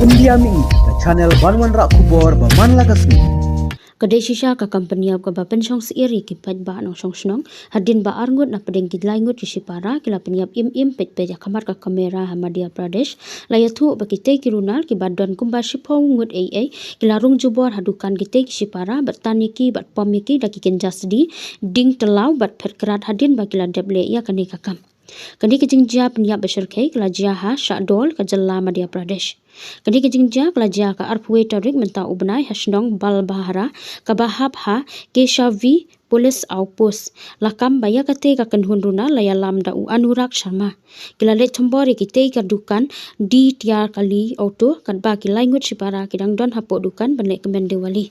India Mi ke channel Banwan Rak Kubor Baman Lagasmi. Kedai shisha ka company ab ka ba pensyong seiri ki pet ba nong song snong hadin ba arngut na pedeng ki laingut ki sipara kila penyap im pet ya kamar ka kamera ha Madhya Pradesh laya thu ba ki te ki runal ki badon kumba sipong ngut ai kila rung jubor hadukan ki te ki sipara bertani ki bat pom ki da ki kenjasdi ding telau bat pet kerat hadin ba kila deble ya kani kakam Kani kejing jia penyap besyarkai kela jia ha syakdol ke jela Madhya Pradesh. Kani kejing jia kela jia ka arpwe tarik mentau ubnai hasnong bal bahara ka bahap ha keshavi polis outpost lakam baya kate ka kenhun runa laya lamda u Anurak Sharma. Kila let tombori kite ka dukan di tiar kali auto kan ba ki laingut sipara kidang don hapok dukan benlek kemende wali.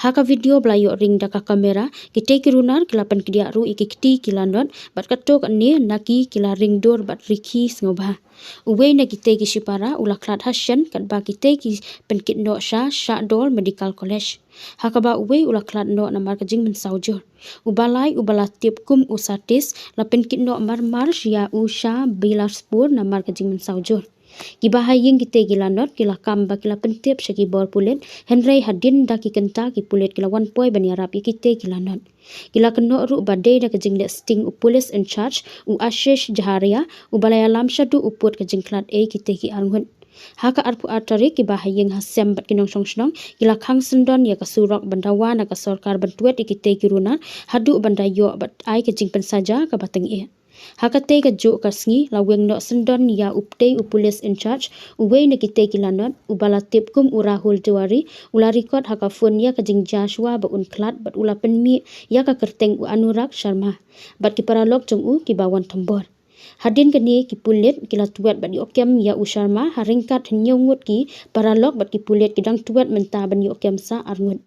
Haka video belayok ring daka kamera kita kirunar kilapan kedia ru ikikti kilandon bat katok ni naki kila ring dor bat riki sengobha. Uwe na kita kisipara ulaklat hasyan kat ba kita ki penkit no sha dol medical college. Haka ba uwe ulaklat no namar kajing mensaujur. Ubalai ubalatip kum usatis la penkit no marmar ya usha bilaspur namar kajing mensaujur. Kibahaying kita gilanot kila kamba kila pentip syaki bor pulet Henry hadin da ki kenta ki pulet kila 1 poi bani arab kita gilanot kila keno ru badai da kejing le sting u police in charge u Ashish Jaharia u balaya lam syadu uput kejing klat kita ki arngun haka arpu atari kibahaying hasem bat kinong songsnong kila khang sendon ya kasurok bandawa na ka sarkar bantuet kita ki runa hadu bandayo bat ai kejing pensaja ka bateng Hakate ka jo kasngi laweng no sendon ya update u police in charge uwe na kite kilanot ubala tip kum urahul jawari ula record haka phone ya ka jing Joshua ba unklat bat ula penmi ya ka kerteng u Anurak Sharma bat ki paralok jong u ki bawan tombor hadin kani ki pulet kila tuat bat yokem ya u Sharma haringkat nyongut ki paralok bat ki pulet kidang tuat menta ban yokem sa arngut